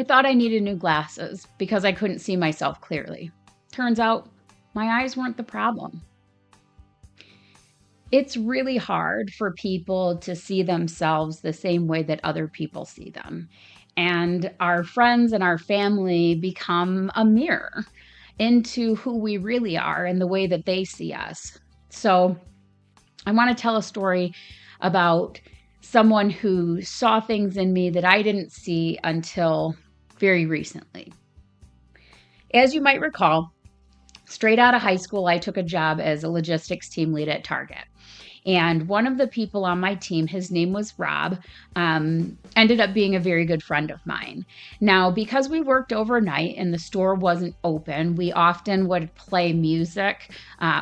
I thought I needed new glasses because I couldn't see myself clearly. Turns out my eyes weren't the problem. It's really hard for people to see themselves the same way that other people see them. And our friends and our family become a mirror into who we really are and the way that they see us. So I want to tell a story about someone who saw things in me that I didn't see until very recently. As you might recall, straight out of high school, I took a job as a logistics team lead at Target. And one of the people on my team, his name was Rob, ended up being a very good friend of mine. Now, because we worked overnight and the store wasn't open, we often would play music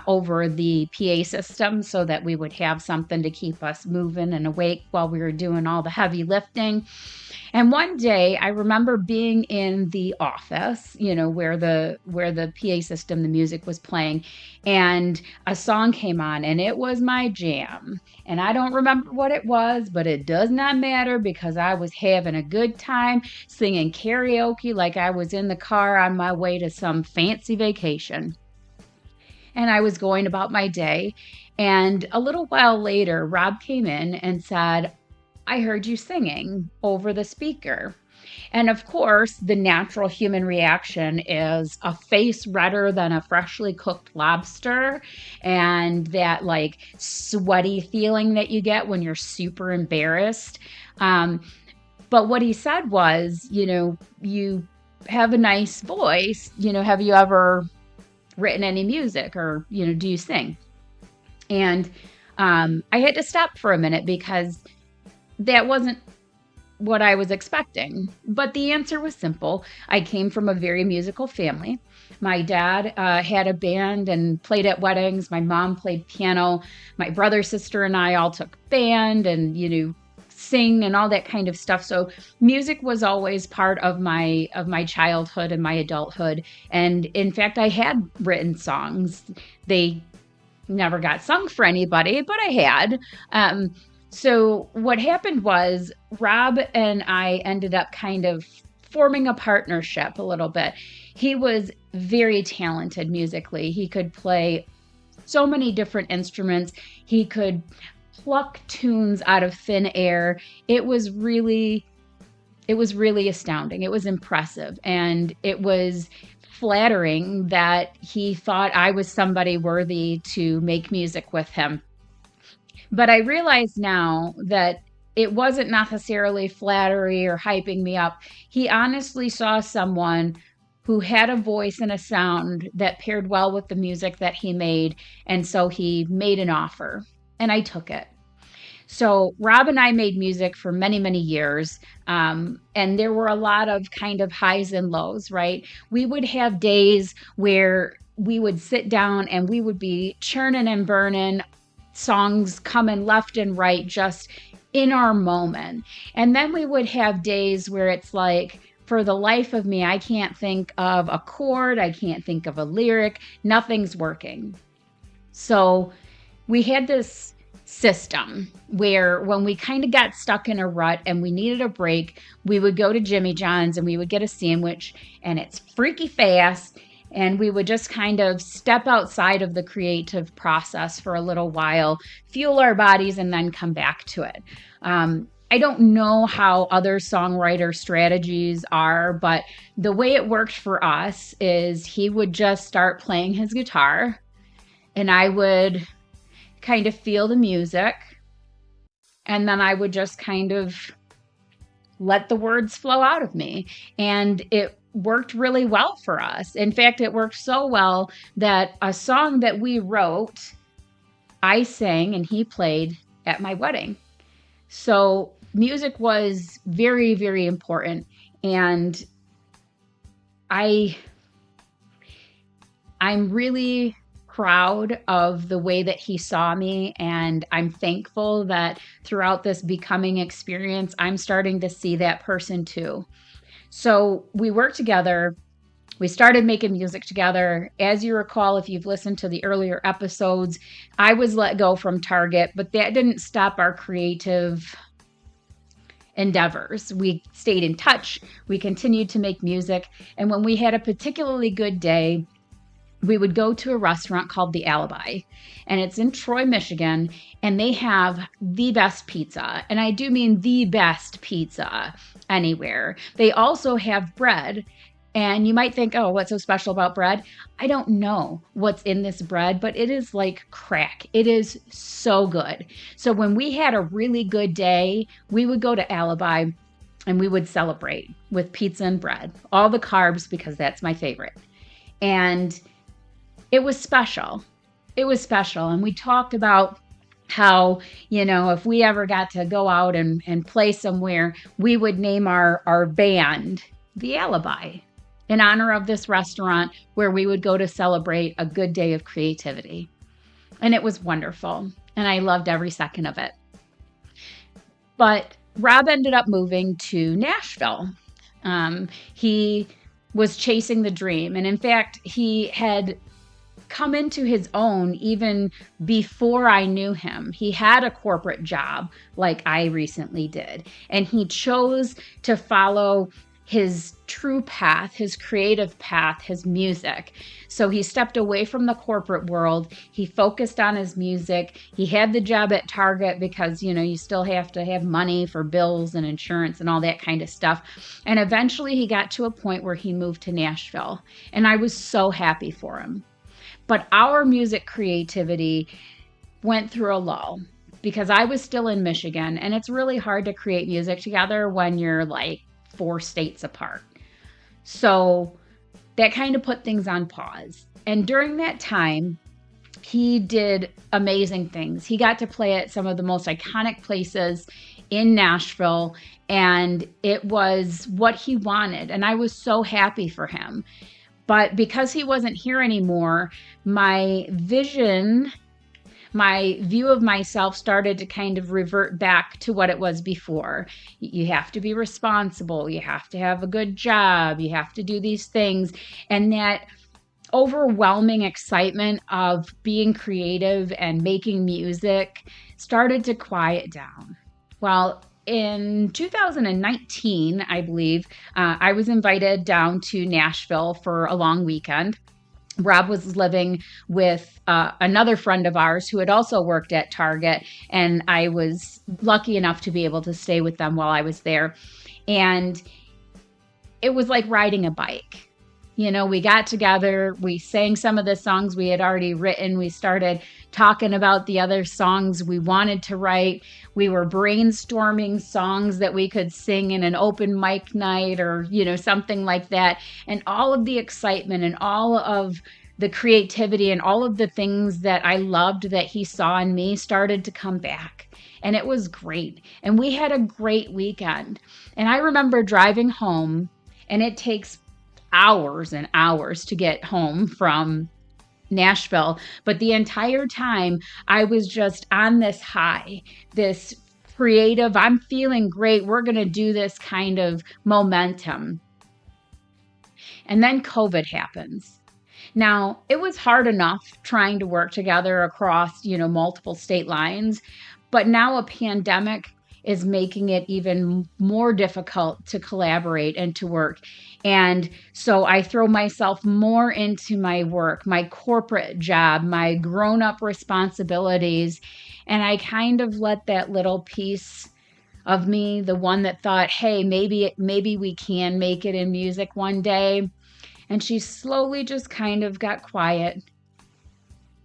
over the PA system so that we would have something to keep us moving and awake while we were doing all the heavy lifting. And one day I remember being in the office, where the PA system, the music was playing, and a song came on and it was my jam. And I don't remember what it was, but it does not matter because I was having a good time singing karaoke like I was in the car on my way to some fancy vacation. And I was going about my day. And a little while later, Rob came in and said, I heard you singing over the speaker. And of course, the natural human reaction is a face redder than a freshly cooked lobster and that like sweaty feeling that you get when you're super embarrassed. But what he said was, you have a nice voice. Have you ever written any music or, do you sing? And I had to stop for a minute because that wasn't what I was expecting. But the answer was simple. I came from a very musical family. My dad had a band and played at weddings. My mom played piano. My brother, sister, and I all took band and, sing and all that kind of stuff. So music was always part of my childhood and my adulthood. And in fact, I had written songs. They never got sung for anybody, but I had. So what happened was Rob and I ended up kind of forming a partnership a little bit. He was very talented musically. He could play so many different instruments. He could pluck tunes out of thin air. It was really astounding. It was impressive. And it was flattering that he thought I was somebody worthy to make music with him. But I realize now that it wasn't necessarily flattery or hyping me up. He honestly saw someone who had a voice and a sound that paired well with the music that he made. And so he made an offer and I took it. So Rob and I made music for many, many years. And there were a lot of kind of highs and lows, right? We would have days where we would sit down and we would be churning and burning, songs coming left and right, just in our moment. And then we would have days where it's like, for the life of me, I can't think of a chord. I can't think of a lyric. Nothing's working. So we had this system where when we kind of got stuck in a rut and we needed a break, we would go to Jimmy John's and we would get a sandwich, and it's freaky fast. And we would just kind of step outside of the creative process for a little while, fuel our bodies, and then come back to it. I don't know how other songwriter strategies are, but the way it worked for us is he would just start playing his guitar and I would kind of feel the music. And then I would just kind of let the words flow out of me. And it worked really well for us. In fact, it worked so well that a song that we wrote, I sang and he played at my wedding. So music was very, very important. And I'm really proud of the way that he saw me. And I'm thankful that throughout this becoming experience, I'm starting to see that person too. So we worked together. We started making music together. As you recall, if you've listened to the earlier episodes, I was let go from Target, but that didn't stop our creative endeavors. We stayed in touch. We continued to make music. And when we had a particularly good day, we would go to a restaurant called The Alibi, and it's in Troy, Michigan, and they have the best pizza. And I do mean the best pizza anywhere. They also have bread. And you might think, oh, what's so special about bread? I don't know what's in this bread, but it is like crack. It is so good. So when we had a really good day, we would go to Alibi and we would celebrate with pizza and bread, all the carbs, because that's my favorite. And it was special. It was special. And we talked about how, if we ever got to go out and play somewhere, we would name our band The Alibi in honor of this restaurant where we would go to celebrate a good day of creativity. And it was wonderful. And I loved every second of it. But Rob ended up moving to Nashville. He was chasing the dream. And in fact, he had come into his own even before I knew him. He had a corporate job like I recently did, and he chose to follow his true path, his creative path, his music. So he stepped away from the corporate world. He focused on his music. He had the job at Target because, you still have to have money for bills and insurance and all that kind of stuff. And eventually he got to a point where he moved to Nashville, and I was so happy for him. But our music creativity went through a lull because I was still in Michigan, and it's really hard to create music together when you're like 4 states apart. So that kind of put things on pause. And during that time, he did amazing things. He got to play at some of the most iconic places in Nashville, and it was what he wanted. And I was so happy for him. But because he wasn't here anymore, my view of myself started to kind of revert back to what it was before. You have to be responsible. You have to have a good job. You have to do these things. And that overwhelming excitement of being creative and making music started to quiet down. Well, in 2019, I believe, I was invited down to Nashville for a long weekend. Rob was living with another friend of ours who had also worked at Target, and I was lucky enough to be able to stay with them while I was there. And it was like riding a bike. We got together, we sang some of the songs we had already written. We started talking about the other songs we wanted to write. We were brainstorming songs that we could sing in an open mic night or, something like that. And all of the excitement and all of the creativity and all of the things that I loved that he saw in me started to come back. And it was great. And we had a great weekend. And I remember driving home, and it takes hours and hours to get home from Nashville. But the entire time I was just on this high, this creative, I'm feeling great, we're going to do this kind of momentum. And then COVID happens. Now, it was hard enough trying to work together across, multiple state lines, but now a pandemic is making it even more difficult to collaborate and to work. And so I throw myself more into my work, my corporate job, my grown-up responsibilities, and I kind of let that little piece of me, the one that thought, hey, maybe we can make it in music one day, and she slowly just kind of got quiet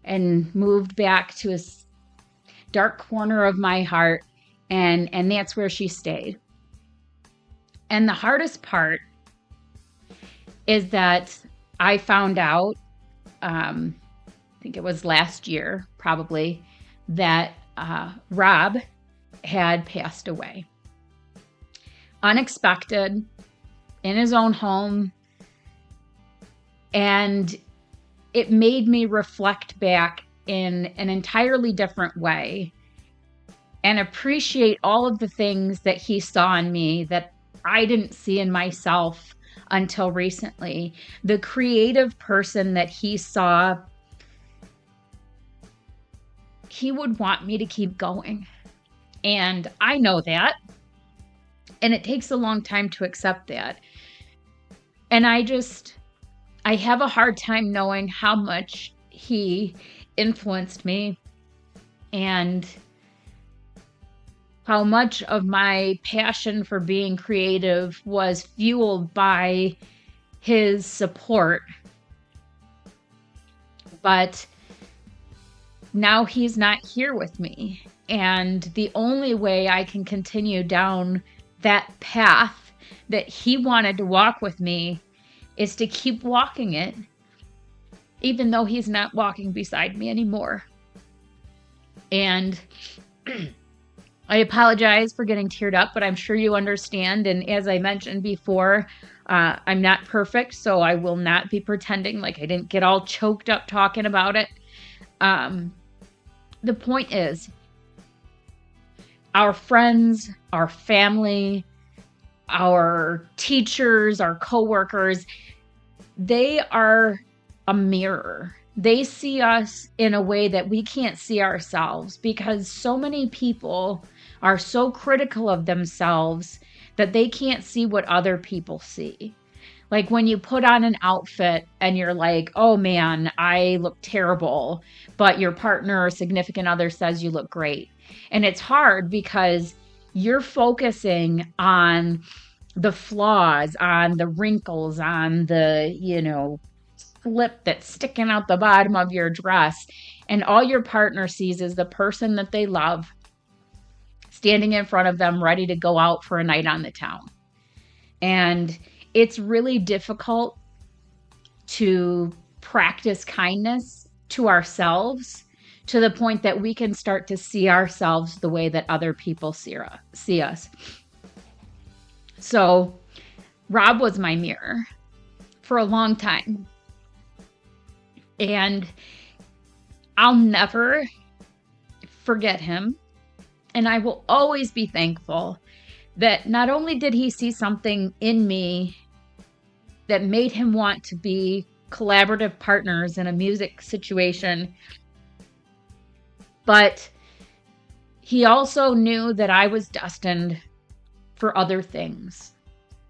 and moved back to a dark corner of my heart. And that's where she stayed. And the hardest part is that I found out, I think it was last year probably, that Rob had passed away. Unexpected, in his own home. And it made me reflect back in an entirely different way and appreciate all of the things that he saw in me that I didn't see in myself until recently. The creative person that he saw, he would want me to keep going. And I know that. And it takes a long time to accept that. And I have a hard time knowing how much he influenced me and how much of my passion for being creative was fueled by his support. But now he's not here with me. And the only way I can continue down that path that he wanted to walk with me is to keep walking it, even though he's not walking beside me anymore. And I apologize for getting teared up, but I'm sure you understand. And as I mentioned before, I'm not perfect, so I will not be pretending like I didn't get all choked up talking about it. The point is, our friends, our family, our teachers, our coworkers, they are a mirror. They see us in a way that we can't see ourselves because so many people are so critical of themselves that they can't see what other people see. Like when you put on an outfit and you're like, oh man, I look terrible, but your partner or significant other says you look great. And it's hard because you're focusing on the flaws, on the wrinkles, on the, slip that's sticking out the bottom of your dress. And all your partner sees is the person that they love standing in front of them, ready to go out for a night on the town. And it's really difficult to practice kindness to ourselves to the point that we can start to see ourselves the way that other people see us. So Rob was my mirror for a long time. And I'll never forget him. And I will always be thankful that not only did he see something in me that made him want to be collaborative partners in a music situation, but he also knew that I was destined for other things.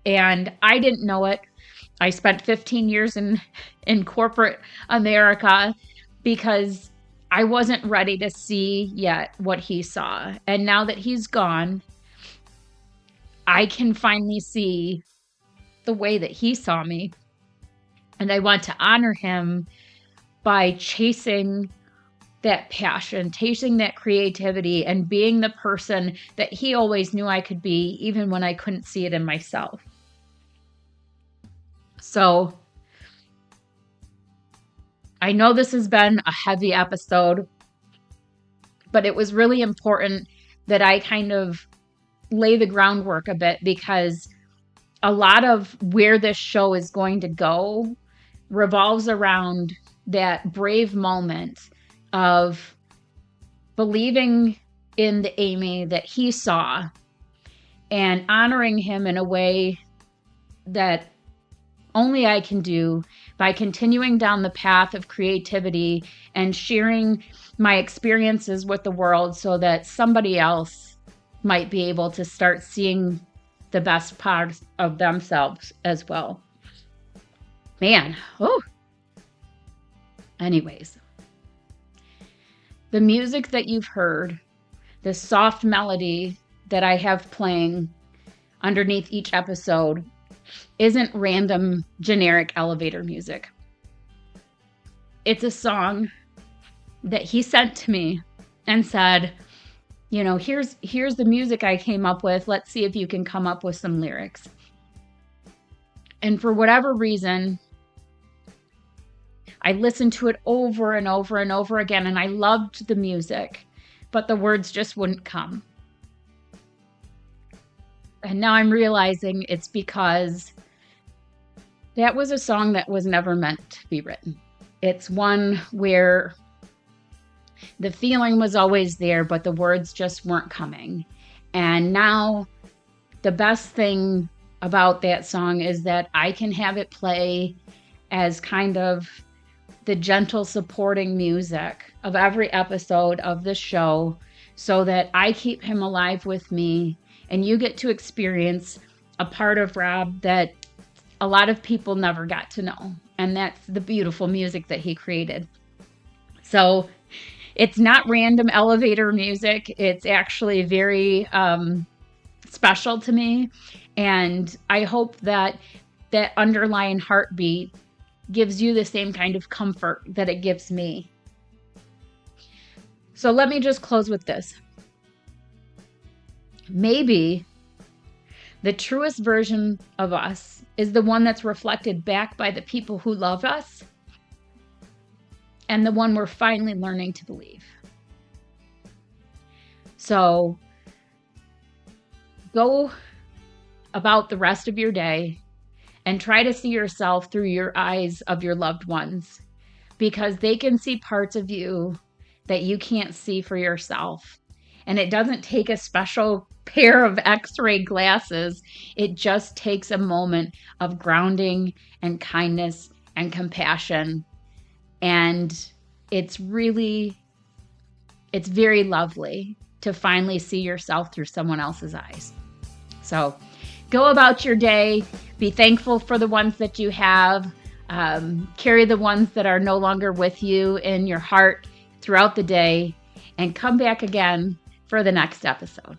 And I didn't know it. I spent 15 years in corporate America because I wasn't ready to see yet what he saw. And now that he's gone, I can finally see the way that he saw me. And I want to honor him by chasing that passion, chasing that creativity, and being the person that he always knew I could be, even when I couldn't see it in myself. So I know this has been a heavy episode, but it was really important that I kind of lay the groundwork a bit because a lot of where this show is going to go revolves around that brave moment of believing in the Amy that he saw and honoring him in a way that only I can do by continuing down the path of creativity and sharing my experiences with the world so that somebody else might be able to start seeing the best parts of themselves as well. Man, anyways, the music that you've heard, the soft melody that I have playing underneath each episode isn't random generic elevator music. It's a song that he sent to me and said, here's the music I came up with. Let's see if you can come up with some lyrics. And for whatever reason, I listened to it over and over and over again, and I loved the music, but the words just wouldn't come. And now I'm realizing it's because that was a song that was never meant to be written. It's one where the feeling was always there, but the words just weren't coming. And now the best thing about that song is that I can have it play as kind of the gentle supporting music of every episode of the show so that I keep him alive with me and you get to experience a part of Rob that a lot of people never got to know. And that's the beautiful music that he created. So it's not random elevator music. It's actually very special to me. And I hope that that underlying heartbeat gives you the same kind of comfort that it gives me. So let me just close with this. Maybe the truest version of us is the one that's reflected back by the people who love us, and the one we're finally learning to believe. So go about the rest of your day and try to see yourself through your eyes of your loved ones, because they can see parts of you that you can't see for yourself. And it doesn't take a special pair of x-ray glasses. It just takes a moment of grounding and kindness and compassion. And it's very lovely to finally see yourself through someone else's eyes. So go about your day, be thankful for the ones that you have, carry the ones that are no longer with you in your heart throughout the day, and come back again for the next episode.